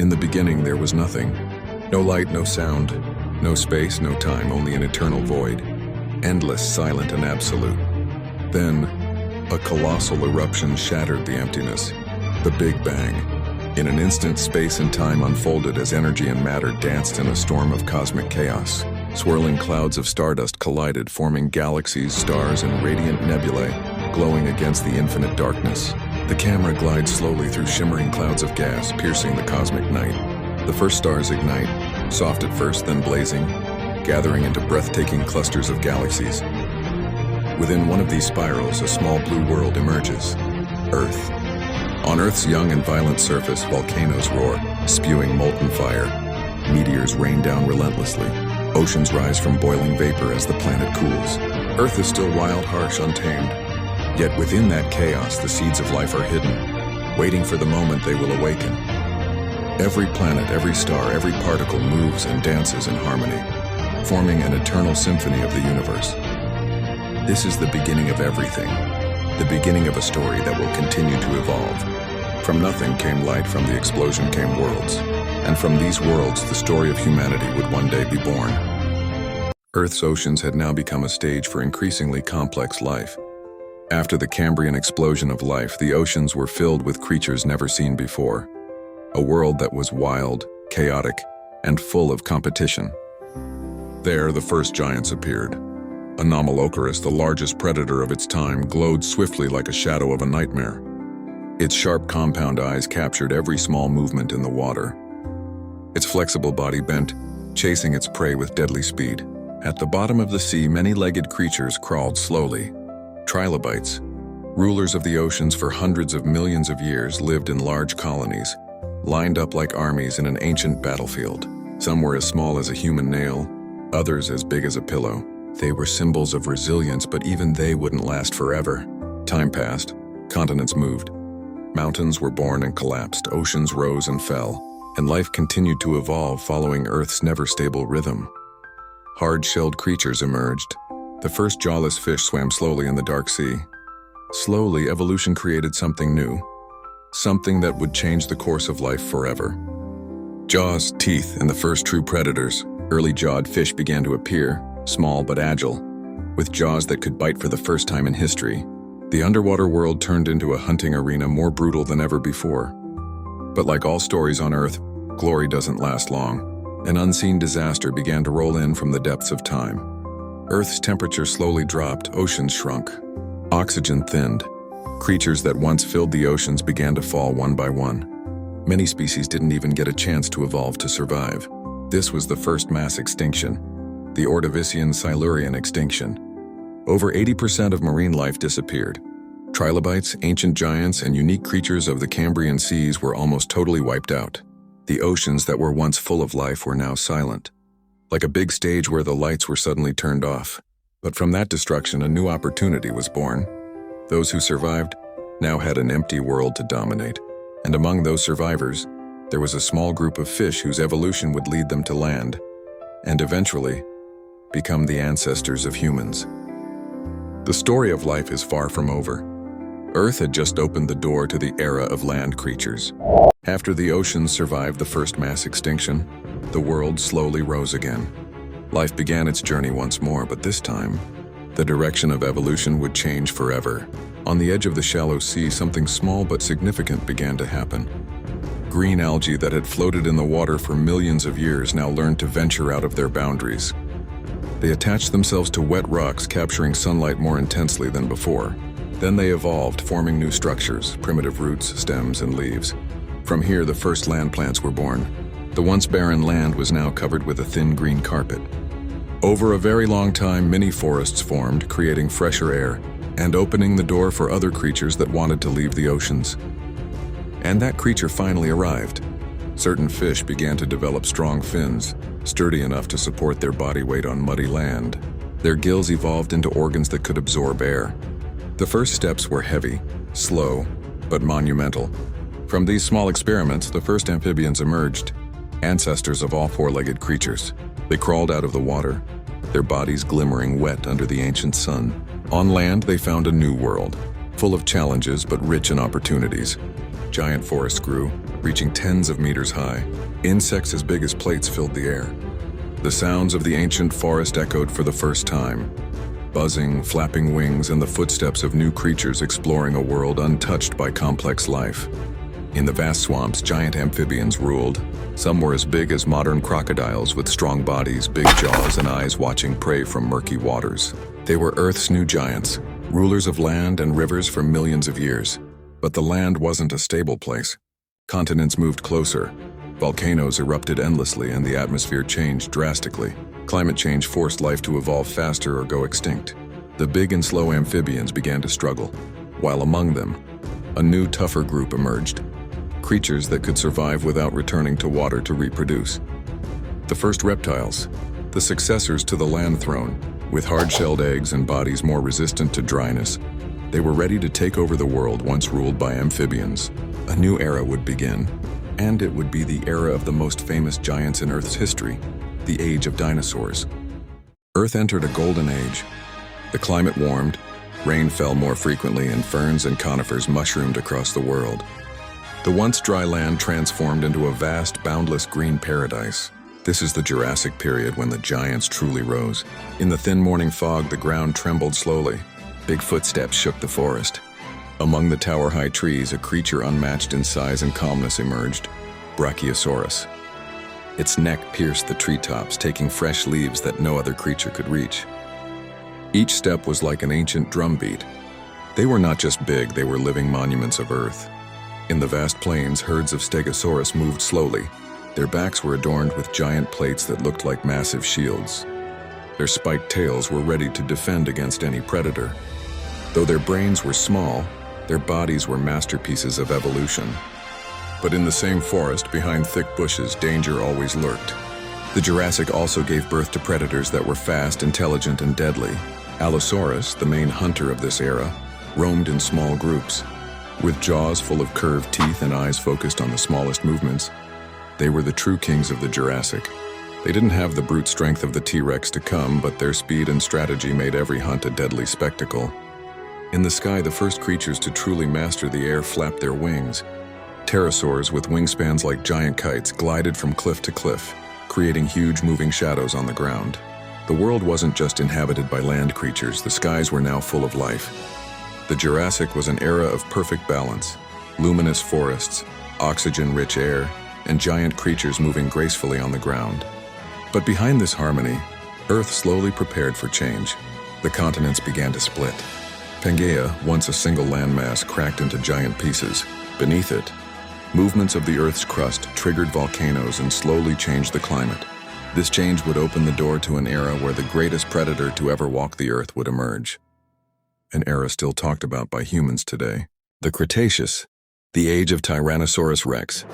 In the beginning there was nothing. No light, no sound, no space, no time, only an eternal void. Endless, silent, and absolute. Then, a colossal eruption shattered the emptiness. The Big Bang. In an instant, space and time unfolded as energy and matter danced in a storm of cosmic chaos. Swirling clouds of stardust collided, forming galaxies, stars, and radiant nebulae, glowing against the infinite darkness. The camera glides slowly through shimmering clouds of gas, piercing the cosmic night. The first stars ignite, soft at first, then blazing, gathering into breathtaking clusters of galaxies. Within one of these spirals, a small blue world emerges. Earth. On Earth's young and violent surface, volcanoes roar, spewing molten fire. Meteors rain down relentlessly. Oceans rise from boiling vapor as the planet cools. Earth is still wild, harsh, untamed. Yet within that chaos, the seeds of life are hidden, waiting for the moment they will awaken. Every planet, every star, every particle moves and dances in harmony, forming an eternal symphony of the universe. This is the beginning of everything, the beginning of a story that will continue to evolve. From nothing came light, from the explosion came worlds, and from these worlds the story of humanity would one day be born. Earth's oceans had now become a stage for increasingly complex life. After the Cambrian explosion of life, the oceans were filled with creatures never seen before. A world that was wild, chaotic, and full of competition. There, the first giants appeared. Anomalocaris, the largest predator of its time, glowed swiftly like a shadow of a nightmare. Its sharp compound eyes captured every small movement in the water. Its flexible body bent, chasing its prey with deadly speed. At the bottom of the sea, many-legged creatures crawled slowly. Trilobites, rulers of the oceans for hundreds of millions of years, lived in large colonies, lined up like armies in an ancient battlefield. Some were as small as a human nail, others as big as a pillow. They were symbols of resilience, but even they wouldn't last forever. Time passed, continents moved. Mountains were born and collapsed, oceans rose and fell, and life continued to evolve following Earth's never-stable rhythm. Hard-shelled creatures emerged. The first jawless fish swam slowly in the dark sea. Slowly, evolution created something new, something that would change the course of life forever. Jaws, teeth, and the first true predators. Early-jawed fish began to appear, small but agile, with jaws that could bite for the first time in history. The underwater world turned into a hunting arena more brutal than ever before. But like all stories on Earth, glory doesn't last long. An unseen disaster began to roll in from the depths of time. Earth's temperature slowly dropped, oceans shrunk. Oxygen thinned. Creatures that once filled the oceans began to fall one by one. Many species didn't even get a chance to evolve to survive. This was the first mass extinction, the Ordovician-Silurian extinction. Over 80% of marine life disappeared. Trilobites, ancient giants, and unique creatures of the Cambrian seas were almost totally wiped out. The oceans that were once full of life were now silent, like a big stage where the lights were suddenly turned off. But from that destruction, a new opportunity was born. Those who survived now had an empty world to dominate, and among those survivors, there was a small group of fish whose evolution would lead them to land, and eventually become the ancestors of humans. The story of life is far from over. Earth had just opened the door to the era of land creatures. After the oceans survived the first mass extinction, the world slowly rose again. Life began its journey once more, but this time, the direction of evolution would change forever. On the edge of the shallow sea, something small but significant began to happen. Green algae that had floated in the water for millions of years now learned to venture out of their boundaries. They attached themselves to wet rocks, capturing sunlight more intensely than before. Then they evolved, forming new structures, primitive roots, stems, and leaves. From here, the first land plants were born. The once barren land was now covered with a thin green carpet. Over a very long time, many forests formed, creating fresher air and opening the door for other creatures that wanted to leave the oceans. And that creature finally arrived. Certain fish began to develop strong fins, sturdy enough to support their body weight on muddy land. Their gills evolved into organs that could absorb air. The first steps were heavy, slow, but monumental. From these small experiments, the first amphibians emerged, ancestors of all four-legged creatures. They crawled out of the water, their bodies glimmering wet under the ancient sun. On land, they found a new world, full of challenges but rich in opportunities. Giant forests grew, reaching tens of meters high. Insects as big as plates filled the air. The sounds of the ancient forest echoed for the first time. Buzzing, flapping wings, and the footsteps of new creatures exploring a world untouched by complex life. In the vast swamps, giant amphibians ruled. Some were as big as modern crocodiles with strong bodies, big jaws, and eyes watching prey from murky waters. They were Earth's new giants, rulers of land and rivers for millions of years. But the land wasn't a stable place. Continents moved closer. Volcanoes erupted endlessly and the atmosphere changed drastically. Climate change forced life to evolve faster or go extinct. The big and slow amphibians began to struggle, while among them, a new, tougher group emerged. Creatures that could survive without returning to water to reproduce. The first reptiles, the successors to the land throne, with hard-shelled eggs and bodies more resistant to dryness. They were ready to take over the world once ruled by amphibians. A new era would begin, and it would be the era of the most famous giants in Earth's history, the age of dinosaurs. Earth entered a golden age. The climate warmed, rain fell more frequently, and ferns and conifers mushroomed across the world. The once dry land transformed into a vast, boundless green paradise. This is the Jurassic period when the giants truly rose. In the thin morning fog, the ground trembled slowly. Big footsteps shook the forest. Among the tower-high trees, a creature unmatched in size and calmness emerged, Brachiosaurus. Its neck pierced the treetops, taking fresh leaves that no other creature could reach. Each step was like an ancient drumbeat. They were not just big, they were living monuments of Earth. In the vast plains, herds of Stegosaurus moved slowly. Their backs were adorned with giant plates that looked like massive shields. Their spiked tails were ready to defend against any predator. Though their brains were small, their bodies were masterpieces of evolution. But in the same forest, behind thick bushes, danger always lurked. The Jurassic also gave birth to predators that were fast, intelligent, and deadly. Allosaurus, the main hunter of this era, roamed in small groups. With jaws full of curved teeth and eyes focused on the smallest movements, they were the true kings of the Jurassic. They didn't have the brute strength of the T-Rex to come, but their speed and strategy made every hunt a deadly spectacle. In the sky, the first creatures to truly master the air flapped their wings. Pterosaurs with wingspans like giant kites glided from cliff to cliff, creating huge moving shadows on the ground. The world wasn't just inhabited by land creatures, the skies were now full of life. The Jurassic was an era of perfect balance, luminous forests, oxygen-rich air, and giant creatures moving gracefully on the ground. But behind this harmony, Earth slowly prepared for change. The continents began to split. Pangaea, once a single landmass, cracked into giant pieces. Beneath it, movements of the Earth's crust triggered volcanoes and slowly changed the climate. This change would open the door to an era where the greatest predator to ever walk the Earth would emerge. An era still talked about by humans today. The Cretaceous, the age of Tyrannosaurus rex.